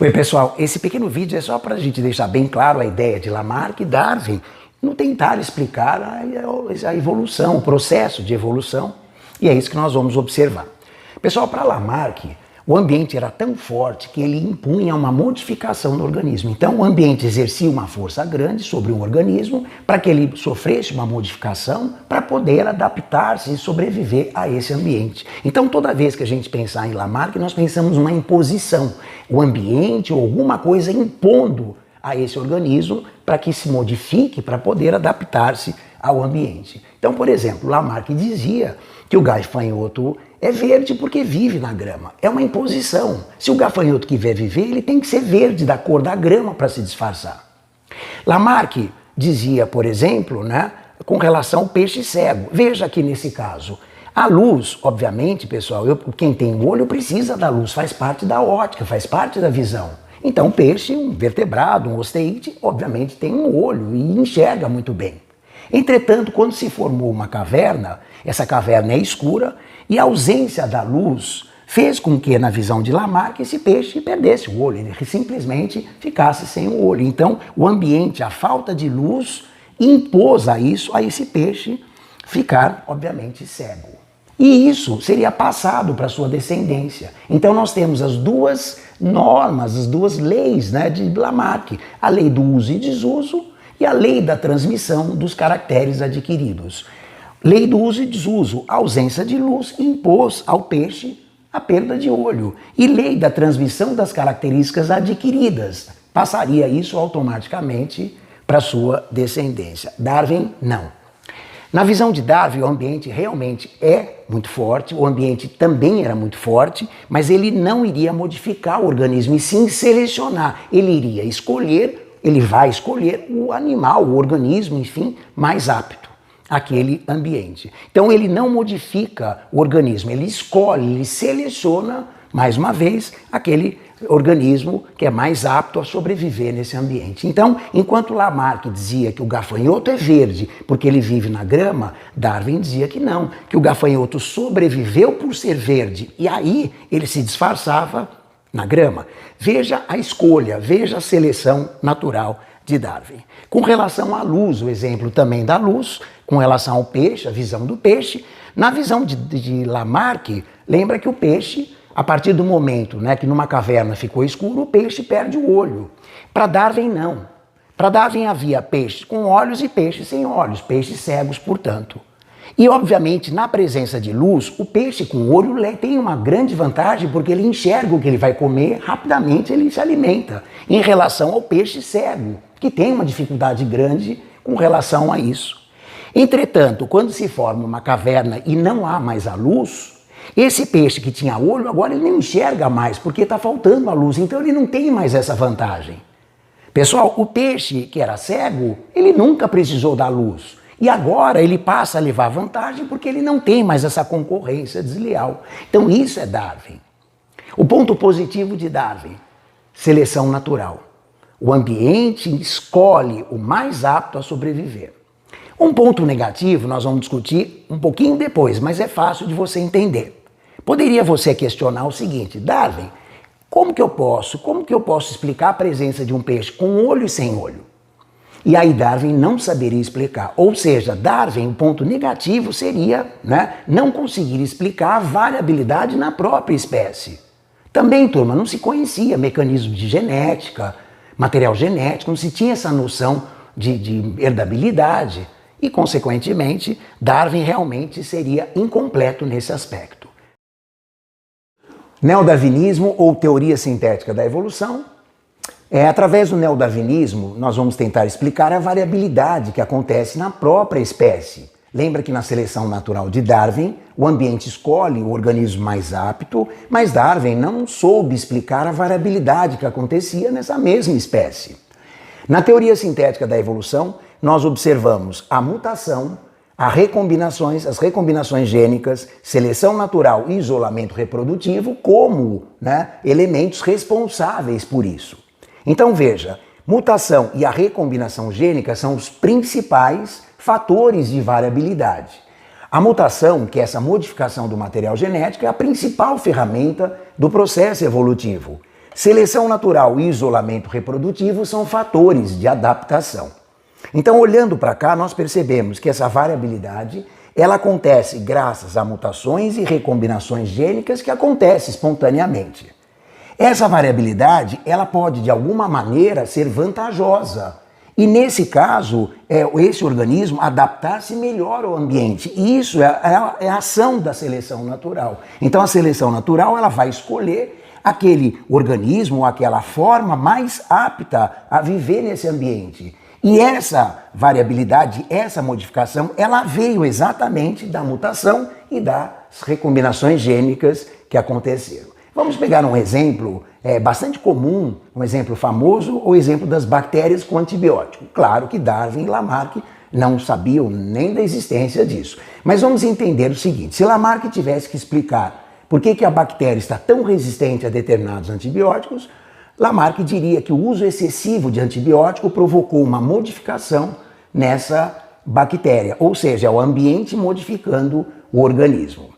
Oi pessoal, esse pequeno vídeo é só para a gente deixar bem claro a ideia de Lamarck e Darwin no tentar explicar a evolução, o processo de evolução, e é isso que nós vamos observar. Pessoal, para Lamarck, o ambiente era tão forte que ele impunha uma modificação no organismo. Então o ambiente exercia uma força grande sobre um organismo para que ele sofresse uma modificação para poder adaptar-se e sobreviver a esse ambiente. Então toda vez que a gente pensar em Lamarck, nós pensamos uma imposição. O ambiente ou alguma coisa impondo a esse organismo para que se modifique para poder adaptar-se ao ambiente. Então, por exemplo, Lamarck dizia que o gafanhoto é verde porque vive na grama. É uma imposição. Se o gafanhoto quiser viver, ele tem que ser verde, da cor da grama, para se disfarçar. Lamarck dizia, por exemplo, com relação ao peixe cego. Veja aqui nesse caso. A luz, obviamente, pessoal, quem tem um olho precisa da luz, faz parte da óptica, faz parte da visão. Então o peixe, um vertebrado, um osteíde, obviamente tem um olho e enxerga muito bem. Entretanto, quando se formou uma caverna, essa caverna é escura e a ausência da luz fez com que, na visão de Lamarck, esse peixe perdesse o olho, ele simplesmente ficasse sem o olho. Então, o ambiente, a falta de luz, impôs a esse peixe ficar, obviamente, cego. E isso seria passado para sua descendência. Então nós temos as duas normas, as duas leis de Lamarck, a lei do uso e desuso e a lei da transmissão dos caracteres adquiridos. Lei do uso e desuso, a ausência de luz impôs ao peixe a perda de olho. E lei da transmissão das características adquiridas, passaria isso automaticamente para sua descendência. Darwin, não. Na visão de Darwin, o ambiente realmente é muito forte, o ambiente também era muito forte, mas ele não iria modificar o organismo e sim selecionar. Ele iria escolher, ele vai escolher o animal, o organismo, enfim, mais apto àquele ambiente. Então ele não modifica o organismo, ele escolhe, ele seleciona, mais uma vez, aquele organismo que é mais apto a sobreviver nesse ambiente. Então, enquanto Lamarck dizia que o gafanhoto é verde porque ele vive na grama, Darwin dizia que não, que o gafanhoto sobreviveu por ser verde e aí ele se disfarçava na grama. Veja a escolha, veja a seleção natural de Darwin. Com relação à luz, o exemplo também da luz, com relação ao peixe, a visão do peixe, na visão de Lamarck, lembra que o peixe, a partir do momento que numa caverna ficou escuro, o peixe perde o olho. Para Darwin, não. Para Darwin havia peixes com olhos e peixes sem olhos, peixes cegos, portanto. E, obviamente, na presença de luz, o peixe com olho tem uma grande vantagem porque ele enxerga o que ele vai comer, rapidamente ele se alimenta, em relação ao peixe cego, que tem uma dificuldade grande com relação a isso. Entretanto, quando se forma uma caverna e não há mais a luz, esse peixe que tinha olho, agora ele não enxerga mais, porque está faltando a luz, então ele não tem mais essa vantagem. Pessoal, o peixe que era cego, ele nunca precisou da luz. E agora ele passa a levar vantagem porque ele não tem mais essa concorrência desleal. Então isso é Darwin. O ponto positivo de Darwin, seleção natural. O ambiente escolhe o mais apto a sobreviver. Um ponto negativo nós vamos discutir um pouquinho depois, mas é fácil de você entender. Poderia você questionar o seguinte: Darwin, como que eu posso explicar a presença de um peixe com olho e sem olho? E aí Darwin não saberia explicar. Ou seja, Darwin, o ponto negativo seria não conseguir explicar a variabilidade na própria espécie. Também, turma, não se conhecia mecanismo de genética, material genético, não se tinha essa noção de herdabilidade. E, consequentemente, Darwin realmente seria incompleto nesse aspecto. Neodarwinismo ou teoria sintética da evolução. Através do neodarwinismo, nós vamos tentar explicar a variabilidade que acontece na própria espécie. Lembra que na seleção natural de Darwin, o ambiente escolhe o organismo mais apto, mas Darwin não soube explicar a variabilidade que acontecia nessa mesma espécie. Na teoria sintética da evolução, nós observamos a mutação, as recombinações gênicas, seleção natural e isolamento reprodutivo como elementos responsáveis por isso. Então veja, mutação e a recombinação gênica são os principais fatores de variabilidade. A mutação, que é essa modificação do material genético, é a principal ferramenta do processo evolutivo. Seleção natural e isolamento reprodutivo são fatores de adaptação. Então, olhando para cá, nós percebemos que essa variabilidade ela acontece graças a mutações e recombinações gênicas que acontecem espontaneamente. Essa variabilidade ela pode, de alguma maneira, ser vantajosa. E nesse caso, esse organismo adaptar-se melhor ao ambiente. E isso é a ação da seleção natural. Então, a seleção natural ela vai escolher aquele organismo ou aquela forma mais apta a viver nesse ambiente. E essa variabilidade, essa modificação, ela veio exatamente da mutação e das recombinações gênicas que aconteceram. Vamos pegar um exemplo bastante comum, um exemplo famoso, o exemplo das bactérias com antibiótico. Claro que Darwin e Lamarck não sabiam nem da existência disso. Mas vamos entender o seguinte, se Lamarck tivesse que explicar por que a bactéria está tão resistente a determinados antibióticos, Lamarck diria que o uso excessivo de antibiótico provocou uma modificação nessa bactéria, ou seja, é o ambiente modificando o organismo.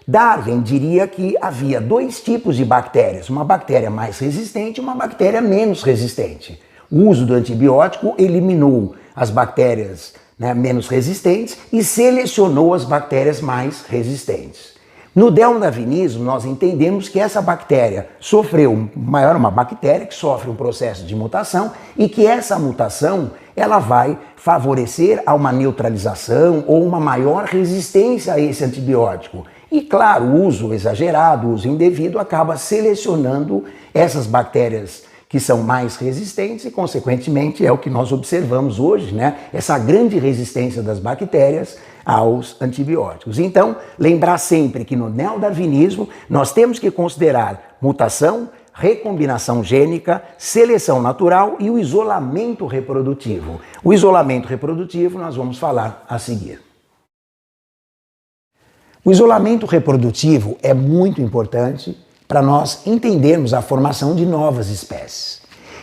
Darwin diria que havia dois tipos de bactérias, uma bactéria mais resistente e uma bactéria menos resistente. O uso do antibiótico eliminou as bactérias menos resistentes e selecionou as bactérias mais resistentes. No darwinismo, nós entendemos que essa bactéria sofreu, uma bactéria que sofre um processo de mutação e que essa mutação ela vai favorecer a uma neutralização ou uma maior resistência a esse antibiótico. E claro, o uso exagerado, o uso indevido acaba selecionando essas bactérias que são mais resistentes e, consequentemente, é o que nós observamos hoje, essa grande resistência das bactérias aos antibióticos. Então, lembrar sempre que no neodarwinismo nós temos que considerar mutação, recombinação gênica, seleção natural e o isolamento reprodutivo. O isolamento reprodutivo nós vamos falar a seguir. O isolamento reprodutivo é muito importante para nós entendermos a formação de novas espécies.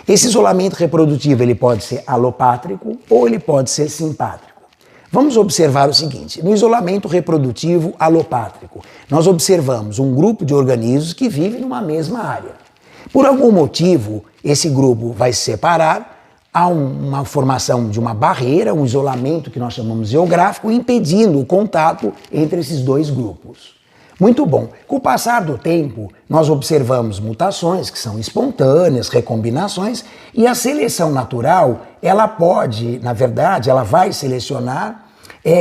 Esse isolamento reprodutivo ele pode ser alopátrico ou ele pode ser simpátrico. Vamos observar o seguinte, no isolamento reprodutivo alopátrico, nós observamos um grupo de organismos que vivem numa mesma área. Por algum motivo, esse grupo vai se separar, há uma formação de uma barreira, um isolamento que nós chamamos geográfico, impedindo o contato entre esses dois grupos. Muito bom. Com o passar do tempo, nós observamos mutações que são espontâneas, recombinações, e a seleção natural, ela pode, na verdade, ela vai selecionar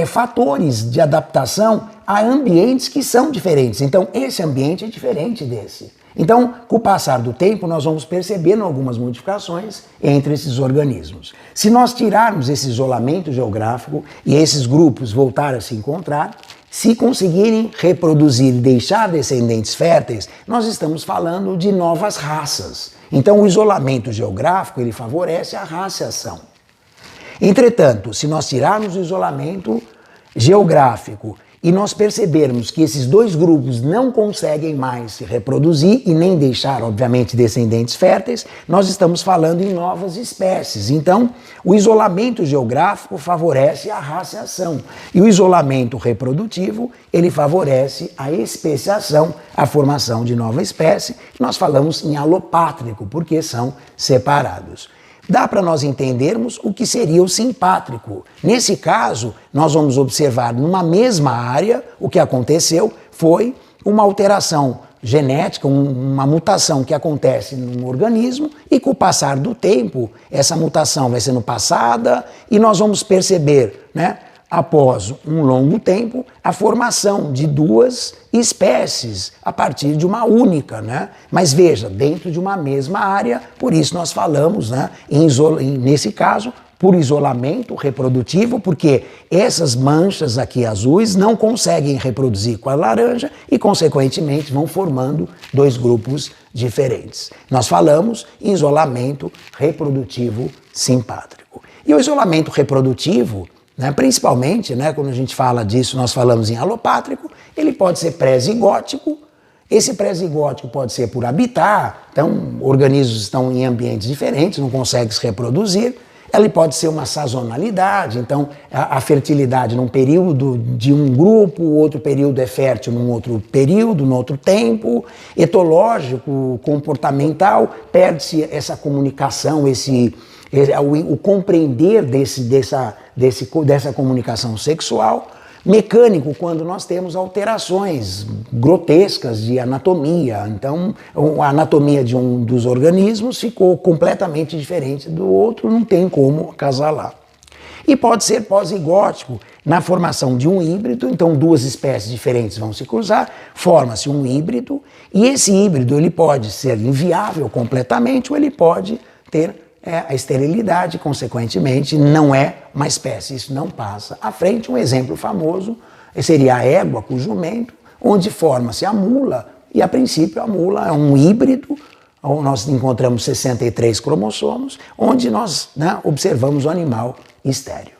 fatores de adaptação a ambientes que são diferentes. Então, esse ambiente é diferente desse. Então, com o passar do tempo, nós vamos percebendo algumas modificações entre esses organismos. Se nós tirarmos esse isolamento geográfico e esses grupos voltarem a se encontrar, se conseguirem reproduzir e deixar descendentes férteis, nós estamos falando de novas raças. Então, o isolamento geográfico ele favorece a raciação. Entretanto, se nós tirarmos o isolamento geográfico e nós percebermos que esses dois grupos não conseguem mais se reproduzir e nem deixar, obviamente, descendentes férteis, nós estamos falando em novas espécies. Então, o isolamento geográfico favorece a raciação e o isolamento reprodutivo, ele favorece a especiação, a formação de nova espécie. Nós falamos em alopátrico, porque são separados. Dá para nós entendermos o que seria o simpátrico. Nesse caso, nós vamos observar numa mesma área, o que aconteceu foi uma alteração genética, uma mutação que acontece num organismo e com o passar do tempo, essa mutação vai sendo passada e nós vamos perceber, após um longo tempo, a formação de duas espécies a partir de uma única, Mas veja, dentro de uma mesma área, por isso nós falamos, nesse caso, por isolamento reprodutivo, porque essas manchas aqui azuis não conseguem reproduzir com a laranja e, consequentemente, vão formando dois grupos diferentes. Nós falamos em isolamento reprodutivo simpátrico. E o isolamento reprodutivo, principalmente, quando a gente fala disso, nós falamos em alopátrico, ele pode ser pré-zigótico. Esse pré-zigótico pode ser por habitar, então organismos estão em ambientes diferentes, não conseguem se reproduzir. Ela pode ser uma sazonalidade, então a fertilidade num período de um grupo, outro período é fértil num outro período, num outro tempo, etológico, comportamental, perde-se essa comunicação, o compreender dessa comunicação sexual. Mecânico, quando nós temos alterações grotescas de anatomia. Então, a anatomia de um dos organismos ficou completamente diferente do outro, não tem como acasalar. E pode ser pós-zigótico, na formação de um híbrido, então duas espécies diferentes vão se cruzar, forma-se um híbrido, e esse híbrido ele pode ser inviável completamente ou ele pode ter a esterilidade, consequentemente, não é uma espécie, isso não passa à frente. Um exemplo famoso seria a égua com o jumento, onde forma-se a mula, e a princípio a mula é um híbrido, onde nós encontramos 63 cromossomos, onde nós observamos o animal estéril.